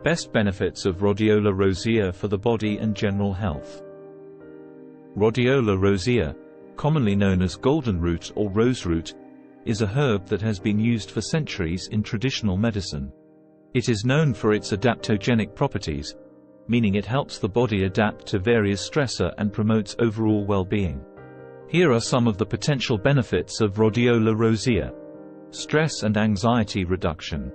Best benefits of Rhodiola rosea for the body and general health. Rhodiola rosea, commonly known as golden root or rose root, is a herb that has been used for centuries in traditional medicine. It is known for its adaptogenic properties, meaning it helps the body adapt to various stressors and promotes overall well-being. Here are some of the potential benefits of Rhodiola rosea. Stress and anxiety reduction.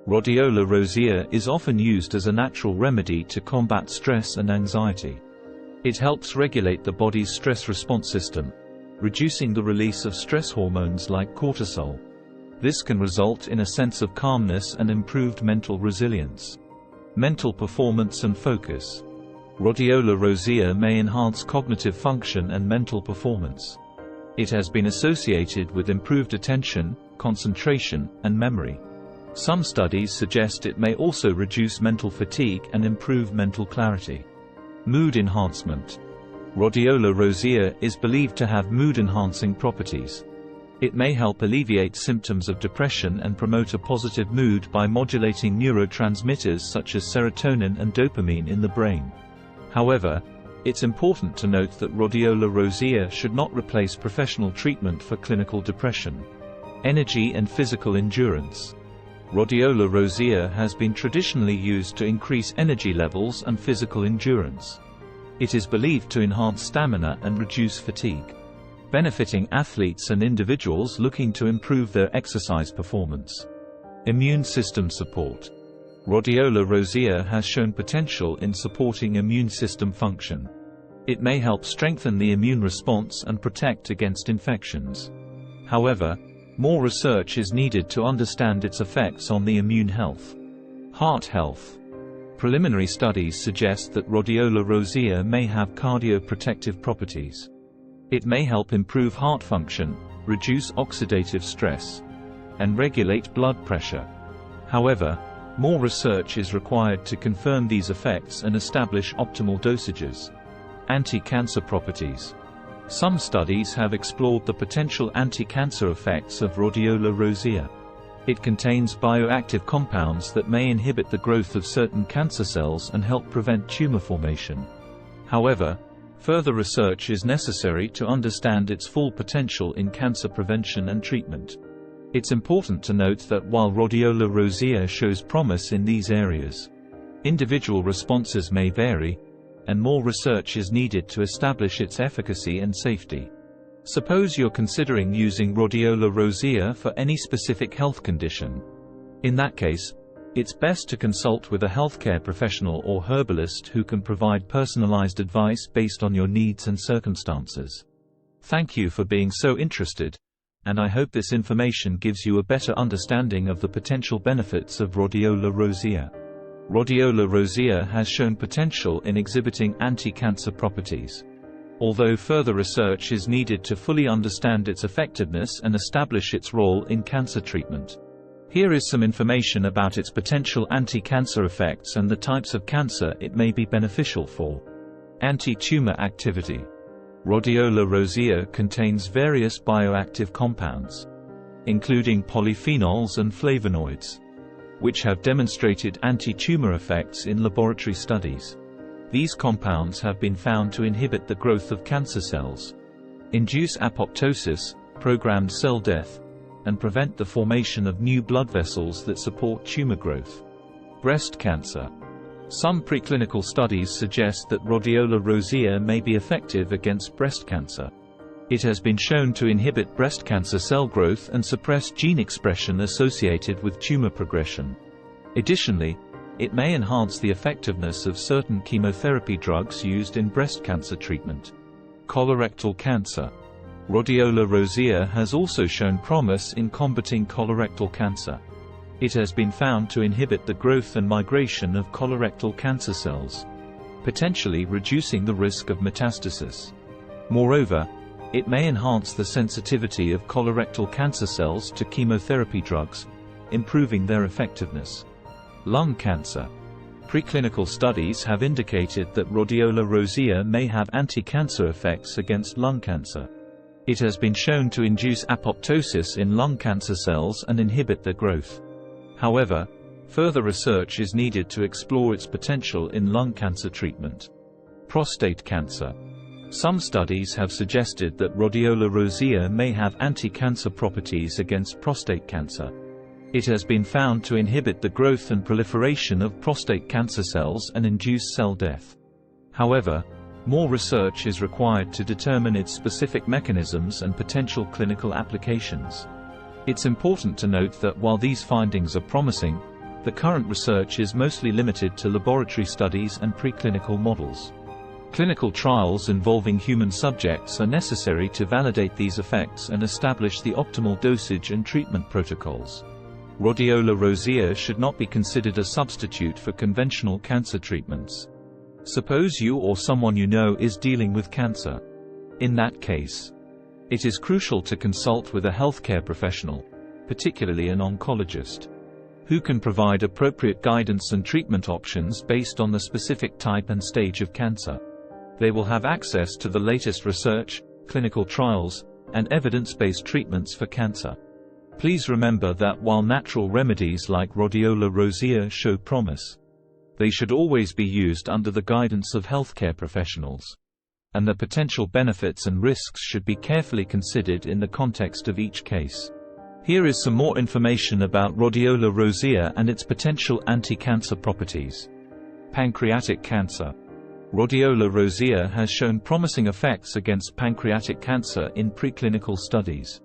Rhodiola rosea is often used as a natural remedy to combat stress and anxiety. It helps regulate the body's stress response system, reducing the release of stress hormones like cortisol. This can result in a sense of calmness and improved mental resilience. Mental performance and focus. Rhodiola rosea may enhance cognitive function and mental performance. It has been associated with improved attention, concentration, and memory. Some studies suggest it may also reduce mental fatigue and improve mental clarity. Mood enhancement. Rhodiola rosea is believed to have mood-enhancing properties. It may help alleviate symptoms of depression and promote a positive mood by modulating neurotransmitters such as serotonin and dopamine in the brain. However, it's important to note that Rhodiola rosea should not replace professional treatment for clinical depression. Energy and physical endurance. Rhodiola rosea has been traditionally used to increase energy levels and physical endurance. It is believed to enhance stamina and reduce fatigue, benefiting athletes and individuals looking to improve their exercise performance. Immune system support. Rhodiola rosea has shown potential in supporting immune system function. It may help strengthen the immune response and protect against infections. However, more research is needed to understand its effects on the immune health. Heart health. Preliminary studies suggest that Rhodiola rosea may have cardioprotective properties. It may help improve heart function, reduce oxidative stress, and regulate blood pressure. However, more research is required to confirm these effects and establish optimal dosages. Anti-cancer properties. Some studies have explored the potential anti-cancer effects of Rhodiola rosea. It contains bioactive compounds that may inhibit the growth of certain cancer cells and help prevent tumor formation. However, further research is necessary to understand its full potential in cancer prevention and treatment. It's important to note that while Rhodiola rosea shows promise in these areas, individual responses may vary, and more research is needed to establish its efficacy and safety. Suppose you're considering using Rhodiola rosea for any specific health condition. In that case, it's best to consult with a healthcare professional or herbalist who can provide personalized advice based on your needs and circumstances. Thank you for being so interested, and I hope this information gives you a better understanding of the potential benefits of Rhodiola rosea. Rhodiola rosea has shown potential in exhibiting anti-cancer properties. Although further research is needed to fully understand its effectiveness and establish its role in cancer treatment. Here is some information about its potential anti-cancer effects and the types of cancer it may be beneficial for. Anti-tumor activity. Rhodiola rosea contains various bioactive compounds, including polyphenols and flavonoids, which have demonstrated anti-tumor effects in laboratory studies. These compounds have been found to inhibit the growth of cancer cells, induce apoptosis, programmed cell death, and prevent the formation of new blood vessels that support tumor growth. Breast cancer. Some preclinical studies suggest that Rhodiola rosea may be effective against breast cancer. It has been shown to inhibit breast cancer cell growth and suppress gene expression associated with tumor progression. Additionally, it may enhance the effectiveness of certain chemotherapy drugs used in breast cancer treatment. Colorectal cancer. Rhodiola rosea has also shown promise in combating colorectal cancer. It has been found to inhibit the growth and migration of colorectal cancer cells, potentially reducing the risk of metastasis. Moreover, it may enhance the sensitivity of colorectal cancer cells to chemotherapy drugs, improving their effectiveness. Lung cancer. Preclinical studies have indicated that Rhodiola rosea may have anti-cancer effects against lung cancer. It has been shown to induce apoptosis in lung cancer cells and inhibit their growth. However, Further research is needed to explore its potential in lung cancer treatment. Prostate cancer. Some studies have suggested that Rhodiola rosea may have anti-cancer properties against prostate cancer. It has been found to inhibit the growth and proliferation of prostate cancer cells and induce cell death. However, more research is required to determine its specific mechanisms and potential clinical applications. It's important to note that while these findings are promising, the current research is mostly limited to laboratory studies and preclinical models. Clinical trials involving human subjects are necessary to validate these effects and establish the optimal dosage and treatment protocols. Rhodiola rosea should not be considered a substitute for conventional cancer treatments. Suppose you or someone you know is dealing with cancer. In that case, it is crucial to consult with a healthcare professional, particularly an oncologist, who can provide appropriate guidance and treatment options based on the specific type and stage of cancer. They will have access to the latest research, clinical trials, and evidence-based treatments for cancer. Please remember that while natural remedies like Rhodiola rosea show promise, they should always be used under the guidance of healthcare professionals, and the potential benefits and risks should be carefully considered in the context of each case. Here is some more information about Rhodiola rosea and its potential anti-cancer properties. Pancreatic cancer. Rhodiola rosea has shown promising effects against pancreatic cancer in preclinical studies.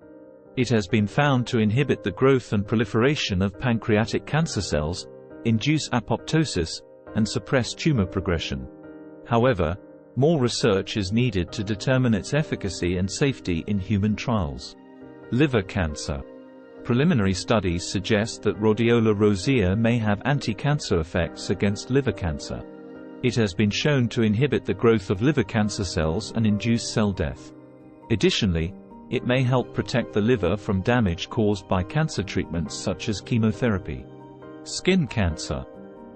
It has been found to inhibit the growth and proliferation of pancreatic cancer cells, induce apoptosis, and suppress tumor progression. However, more research is needed to determine its efficacy and safety in human trials. Liver cancer. Preliminary studies suggest that Rhodiola rosea may have anti-cancer effects against liver cancer. It has been shown to inhibit the growth of liver cancer cells and induce cell death. Additionally, it may help protect the liver from damage caused by cancer treatments such as chemotherapy. Skin cancer.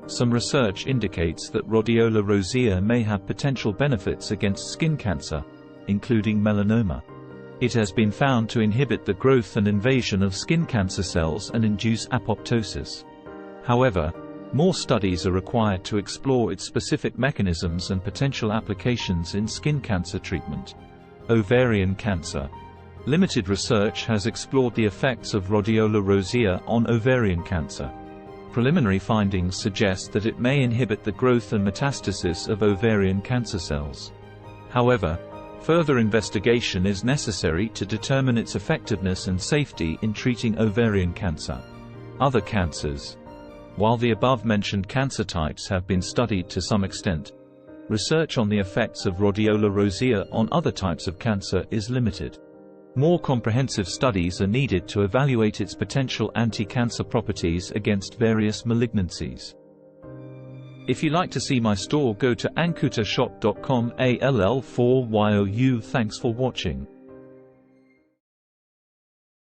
Some research indicates that Rhodiola rosea may have potential benefits against skin cancer, including melanoma. It has been found to inhibit the growth and invasion of skin cancer cells and induce apoptosis. However, more studies are required to explore its specific mechanisms and potential applications in skin cancer treatment. Ovarian cancer. Limited research has explored the effects of Rhodiola rosea on ovarian cancer. Preliminary findings suggest that it may inhibit the growth and metastasis of ovarian cancer cells. However, further investigation is necessary to determine its effectiveness and safety in treating ovarian cancer. Other cancers. While the above-mentioned cancer types have been studied to some extent, research on the effects of Rhodiola rosea on other types of cancer is limited. More comprehensive studies are needed to evaluate its potential anti-cancer properties against various malignancies. If you like to see my store, go to ankutashop.com/all4you. Thanks for watching.